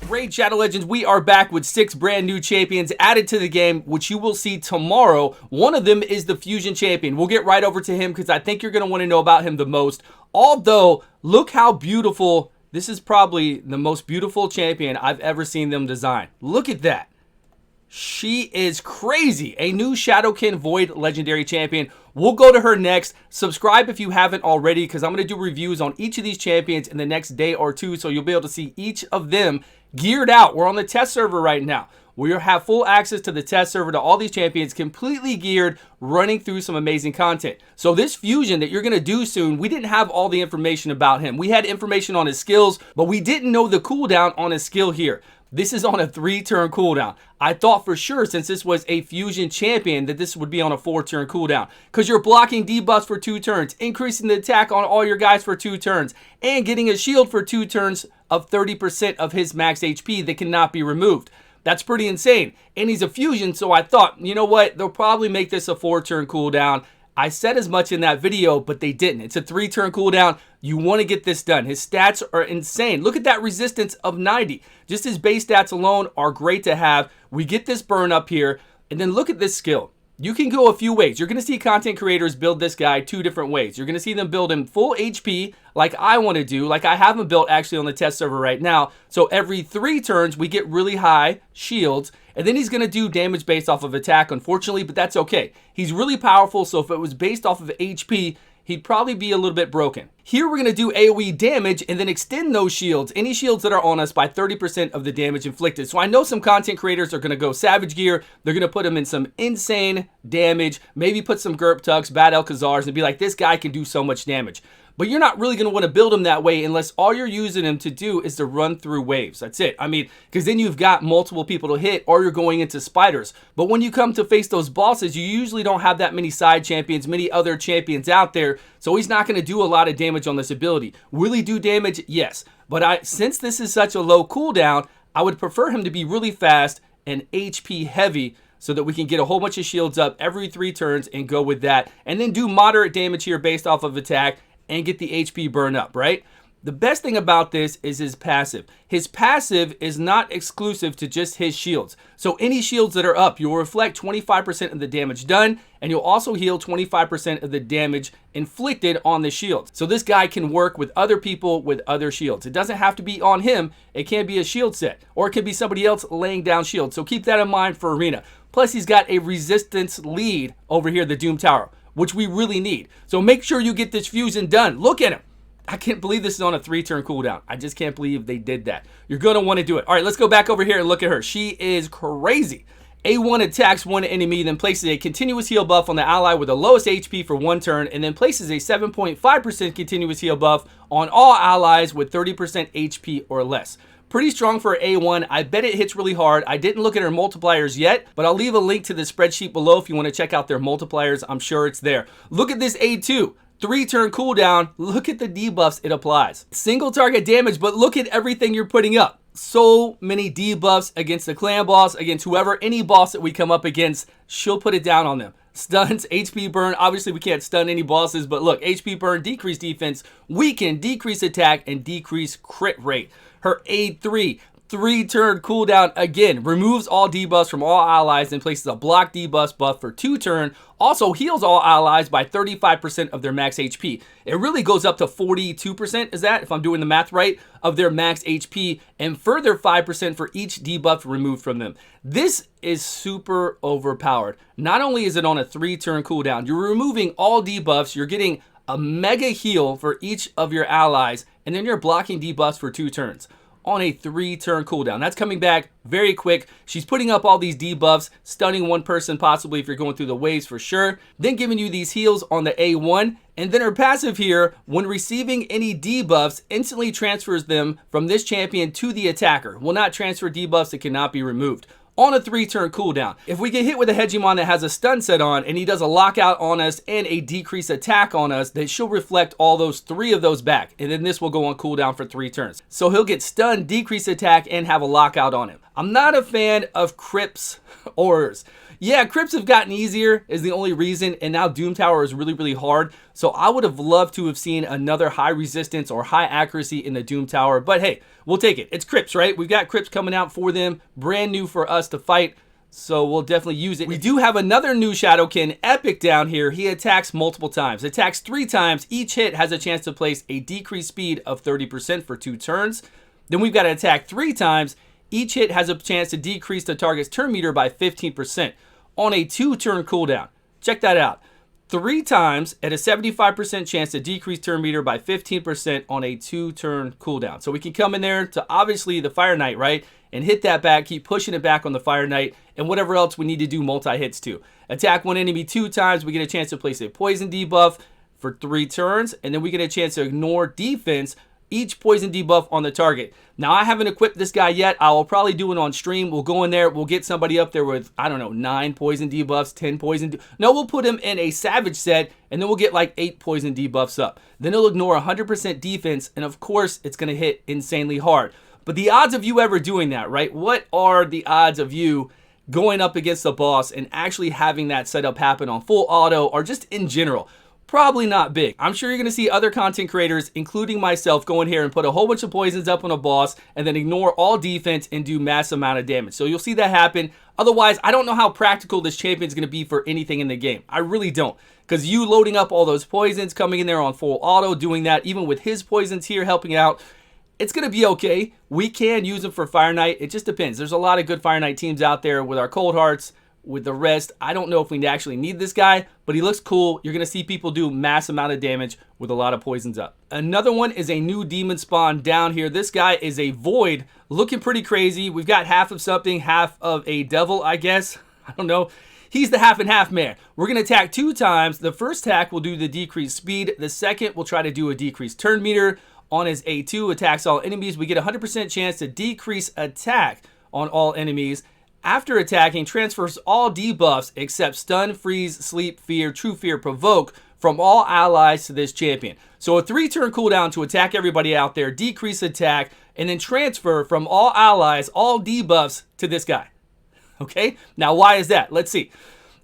Raid Shadow Legends, we are back with 6 brand new champions added to the game, which you will see tomorrow. One of them is the Fusion Champion. We'll get right over to him because I think you're going to want to know about him the most. Although, look how beautiful, this is probably the most beautiful champion I've ever seen them design. Look at that. She is crazy. A new Shadowkin Void Legendary Champion. We'll go to her next. Subscribe if you haven't already because I'm going to do reviews on each of these champions in the next day or two, so you'll be able to see each of them geared out. We're on the test server right now. We have full access to the test server to all these champions, completely geared, running through some amazing content. So this fusion that you're going to do soon, we didn't have all the information about him. We had information on his skills, but we didn't know the cooldown on his skill here. This is on a 3-turn cooldown. I thought for sure, since this was a fusion champion, that this would be on a 4-turn cooldown. Because you're blocking debuffs for 2 turns, increasing the attack on all your guys for 2 turns, and getting a shield for 2 turns of 30% of his max HP that cannot be removed. That's pretty insane. And he's a fusion, so I thought, you know what? They'll probably make this a 4-turn cooldown. I said as much in that video, but they didn't. It's a 3-turn cooldown. You want to get this done. His stats are insane. Look at that resistance of 90. Just his base stats alone are great to have. We get this burn up here, and then look at this skill. You can go a few ways. You're going to see content creators build this guy 2 different ways. You're going to see them build him full HP like I want to do, like I have him built actually on the test server right now. So every 3 turns, we get really high shields, and then he's going to do damage based off of attack, unfortunately, but that's okay. He's really powerful, so if it was based off of HP, he'd probably be a little bit broken. Here we're going to do AoE damage and then extend those shields, any shields that are on us, by 30% of the damage inflicted. So I know some content creators are going to go Savage Gear. They're going to put him in some insane damage, maybe put some Gerp Tucks, Bad Alcazars, and be like, this guy can do so much damage. But you're not really going to want to build him that way unless all you're using him to do is to run through waves. That's it. I mean, because then you've got multiple people to hit or you're going into spiders. But when you come to face those bosses, you usually don't have that many side champions, many other champions out there. So he's not going to do a lot of damage on this ability. Will he do damage? Yes. But since this is such a low cooldown, I would prefer him to be really fast and HP heavy, so that we can get a whole bunch of shields up every 3 turns and go with that. And then do moderate damage here based off of attack and get the HP burn up, right? The best thing about this is his passive. His passive is not exclusive to just his shields. So any shields that are up, you'll reflect 25% of the damage done, and you'll also heal 25% of the damage inflicted on the shield. So this guy can work with other people with other shields. It doesn't have to be on him. It can be a shield set, or it can be somebody else laying down shields. So keep that in mind for Arena. Plus, he's got a resistance lead over here, the Doom Tower, which we really need. So make sure you get this fusion done. Look at him. I can't believe this is on a 3-turn cooldown. I just can't believe they did that. You're going to want to do it. All right, let's go back over here and look at her. She is crazy. A1 attacks one enemy, then places a continuous heal buff on the ally with the lowest HP for 1 turn, and then places a 7.5% continuous heal buff on all allies with 30% HP or less. Pretty strong for A1. I bet it hits really hard. I didn't look at her multipliers yet, but I'll leave a link to the spreadsheet below if you want to check out their multipliers. I'm sure it's there. Look at this A2. 3-turn cooldown. Look at the debuffs it applies. Single target damage, but look at everything you're putting up. So many debuffs against the clan boss, against whoever, any boss that we come up against, she'll put it down on them. Stuns, HP burn. Obviously, we can't stun any bosses, but look, HP burn, decrease defense, weaken, decrease attack, and decrease crit rate. Her A3, 3-turn cooldown, again, removes all debuffs from all allies and places a block debuff buff for 2 turn. Also heals all allies by 35% of their max HP. It really goes up to 42%, is that, if I'm doing the math right, of their max HP, and further 5% for each debuff removed from them. This is super overpowered. Not only is it on a 3-turn cooldown, you're removing all debuffs, you're getting a mega heal for each of your allies, and then you're blocking debuffs for 2 turns. On a 3-turn cooldown. That's coming back very quick. She's putting up all these debuffs, stunning one person possibly if you're going through the waves for sure, then giving you these heals on the A1, and then her passive here, when receiving any debuffs, instantly transfers them from this champion to the attacker. Will not transfer debuffs that cannot be removed. On a 3-turn cooldown. If we get hit with a Hegemon that has a stun set on and he does a lockout on us and a decrease attack on us, then she'll reflect all those 3 of those back. And then this will go on cooldown for 3 turns. So he'll get stun, decrease attack, and have a lockout on him. I'm not a fan of Crypt's auras. Yeah, crypts have gotten easier is the only reason, and now Doom Tower is really, really hard. So I would have loved to have seen another high resistance or high accuracy in the Doom Tower, but hey, we'll take it. It's crypts, right? We've got crypts coming out for them, brand new for us to fight, so we'll definitely use it. We do have another new Shadowkin epic down here. He attacks multiple times. Attacks 3 times. Each hit has a chance to place a decreased speed of 30% for 2 turns. Then we've got to attack 3 times. Each hit has a chance to decrease the target's turn meter by 15% on a 2-turn cooldown. Check that out. 3 times at a 75% chance to decrease turn meter by 15% on a 2-turn cooldown. So we can come in there to obviously the Fire Knight, right? And hit that back, keep pushing it back on the Fire Knight, and whatever else we need to do multi-hits to. Attack one enemy 2 times, we get a chance to place a poison debuff for 3 turns, and then we get a chance to ignore defense each poison debuff on the target. Now, I haven't equipped this guy yet. I will probably do it on stream. We'll go in there. We'll get somebody up there with, I don't know, 9 poison debuffs, 10 poison. No, we'll put him in a Savage set, and then we'll get like 8 poison debuffs up. Then he'll ignore 100% defense, and of course, it's going to hit insanely hard. But the odds of you ever doing that, right? What are the odds of you going up against the boss and actually having that setup happen on full auto or just in general? Probably not big. I'm sure you're going to see other content creators, including myself, go in here and put a whole bunch of poisons up on a boss and then ignore all defense and do mass amount of damage. So you'll see that happen. Otherwise, I don't know how practical this champion is going to be for anything in the game. I really don't. Because you loading up all those poisons, coming in there on full auto, doing that, even with his poisons here helping out, it's going to be okay. We can use them for Fire Knight. It just depends. There's a lot of good Fire Knight teams out there with our Cold Hearts. With the rest, I don't know if we actually need this guy, but he looks cool. You're going to see people do mass amount of damage with a lot of poisons up. Another one is a new demon spawn down here. This guy is a Void, looking pretty crazy. We've got half of something, half of a devil, I guess. I don't know. He's the half and half man. We're going to attack 2 times. The first attack will do the decreased speed. The second will try to do a decreased turn meter. On his A2, attacks all enemies. We get a 100% chance to decrease attack on all enemies. After attacking, transfers all debuffs except stun, freeze, sleep, fear, true fear, provoke from all allies to this champion. So a 3-turn cooldown to attack everybody out there, decrease attack, and then transfer from all allies, all debuffs to this guy. Okay, now why is that? Let's see.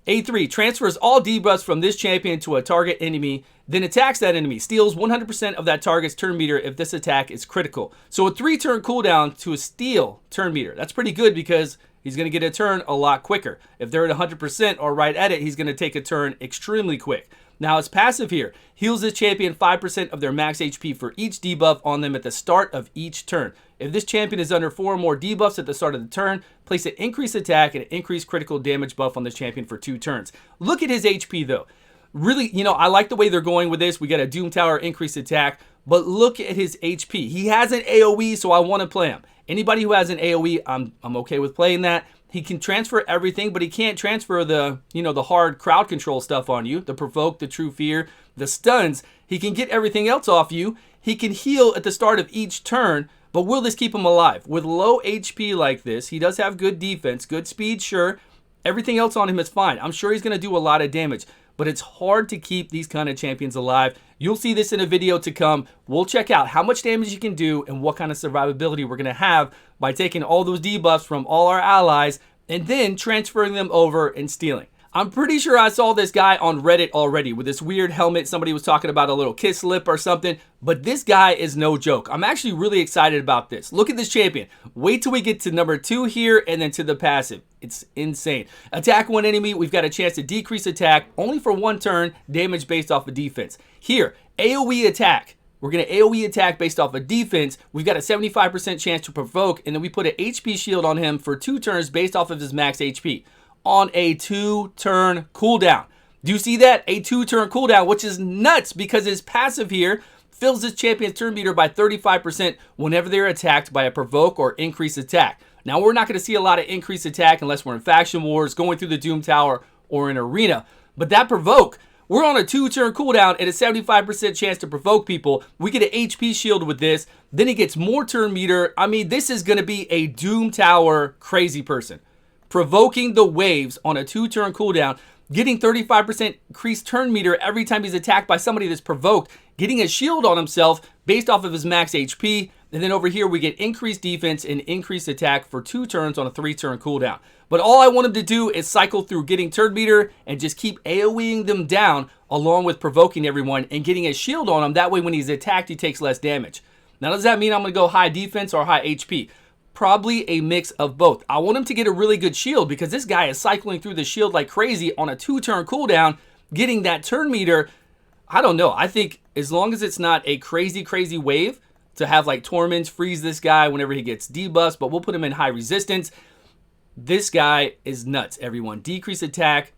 A3 transfers all debuffs from this champion to a target enemy, then attacks that enemy, steals 100% of that target's turn meter if this attack is critical. So a 3-turn cooldown to a steal turn meter. That's pretty good because he's going to get a turn a lot quicker. If they're at 100% or right at it, he's going to take a turn extremely quick. Now his passive here, heals this champion 5% of their max HP for each debuff on them at the start of each turn. If this champion is under 4 or more debuffs at the start of the turn, place an increased attack and an increased critical damage buff on this champion for 2 turns. Look at his HP though. Really, you know, I like the way they're going with this. We got a Doom Tower increased attack, but look at his HP. He has an AoE, so I want to play him. Anybody who has an AoE, I'm okay with playing that. He can transfer everything, but he can't transfer the, the hard crowd control stuff on you, the provoke, the true fear, the stuns. He can get everything else off you. He can heal at the start of each turn, but will this keep him alive? With low HP like this, he does have good defense, good speed, sure. Everything else on him is fine. I'm sure he's going to do a lot of damage, but it's hard to keep these kind of champions alive. You'll see this in a video to come. We'll check out how much damage you can do and what kind of survivability we're going to have by taking all those debuffs from all our allies and then transferring them over and stealing. I'm pretty sure I saw this guy on Reddit already with this weird helmet. Somebody was talking about a little kiss lip or something, but this guy is no joke. I'm actually really excited about this. Look at this champion. Wait till we get to number 2 here and then to the passive. It's insane. Attack one enemy. We've got a chance to decrease attack only for 1 turn, damage based off of defense. Here, AoE attack. We're going to AoE attack based off of defense. We've got a 75% chance to provoke, and then we put an HP shield on him for 2 turns based off of his max HP. On a 2-turn cooldown. Do you see that? A 2-turn cooldown, which is nuts because his passive here fills his champion's turn meter by 35% whenever they're attacked by a provoke or increased attack. Now, we're not going to see a lot of increased attack unless we're in faction wars, going through the Doom Tower, or in arena. But that provoke, we're on a 2-turn cooldown at a 75% chance to provoke people. We get an HP shield with this. Then he gets more turn meter. I mean, this is going to be a Doom Tower crazy person. Provoking the waves on a 2-turn cooldown, getting 35% increased turn meter every time he's attacked by somebody that's provoked, getting a shield on himself based off of his max HP, And then over here, we get increased defense and increased attack for 2 turns on a 3-turn cooldown. But all I want him to do is cycle through getting turn meter and just keep AoEing them down along with provoking everyone and getting a shield on him. That way when he's attacked, he takes less damage. Now, does that mean I'm going to go high defense or high HP? Probably a mix of both. I want him to get a really good shield because this guy is cycling through the shield like crazy on a 2-turn cooldown, getting that turn meter. I don't know. I think as long as it's not a crazy wave to have like Torments freeze this guy whenever he gets debuffs, but we'll put him in high resistance. This guy is nuts, everyone. Decrease attack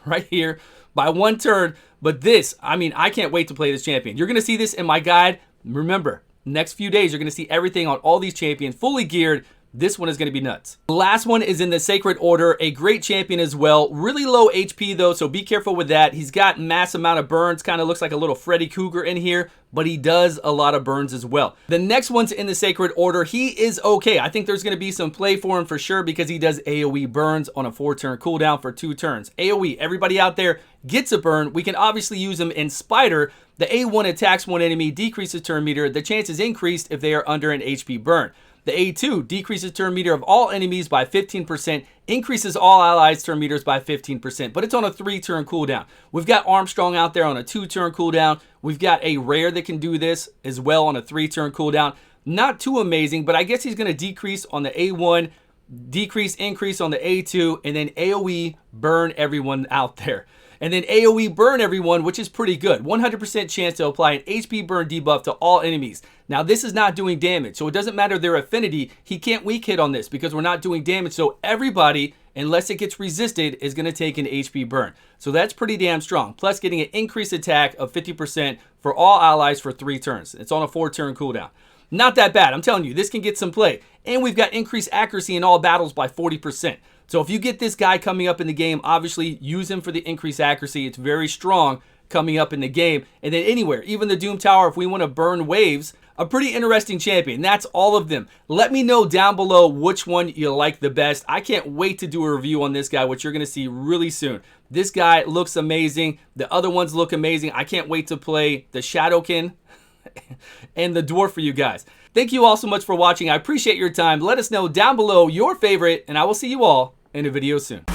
right here by 1 turn. But this, I mean, I can't wait to play this champion. You're going to see this in my guide. Remember, next few days, you're going to see everything on all these champions fully geared. This one is going to be nuts. The last one is in the Sacred Order, a great champion as well. Really low HP though, so be careful with that. He's got mass amount of burns, kind of looks like a little Freddy Cougar in here, but he does a lot of burns as well. The next one's in the Sacred Order. He is okay. I think there's going to be some play for him for sure because he does AoE burns on a 4-turn cooldown for 2 turns. AoE, everybody out there gets a burn. We can obviously use him in Spider. The A1 attacks one enemy, decreases turn meter. The chance is increased if they are under an HP burn. The A2 decreases turn meter of all enemies by 15%, increases all allies' turn meters by 15%, but it's on a 3-turn cooldown. We've got Armstrong out there on a 2-turn cooldown. We've got a rare that can do this as well on a 3-turn cooldown. Not too amazing, but I guess he's going to decrease on the A1, increase on the A2, and then AoE burn everyone out there. And then AoE burn everyone, which is pretty good. 100% chance to apply an HP burn debuff to all enemies. Now, this is not doing damage, so it doesn't matter their affinity. He can't weak hit on this because we're not doing damage. So everybody, unless it gets resisted, is going to take an HP burn. So that's pretty damn strong. Plus getting an increased attack of 50% for all allies for 3 turns. It's on a 4-turn cooldown. Not that bad. I'm telling you, this can get some play. And we've got increased accuracy in all battles by 40%. So if you get this guy coming up in the game, obviously use him for the increased accuracy. It's very strong coming up in the game. And then anywhere, even the Doom Tower, if we want to burn waves, a pretty interesting champion. That's all of them. Let me know down below which one you like the best. I can't wait to do a review on this guy, which you're going to see really soon. This guy looks amazing. The other ones look amazing. I can't wait to play the Shadowkin and the Dwarf for you guys. Thank you all so much for watching. I appreciate your time. Let us know down below your favorite, and I will see you all in a video soon.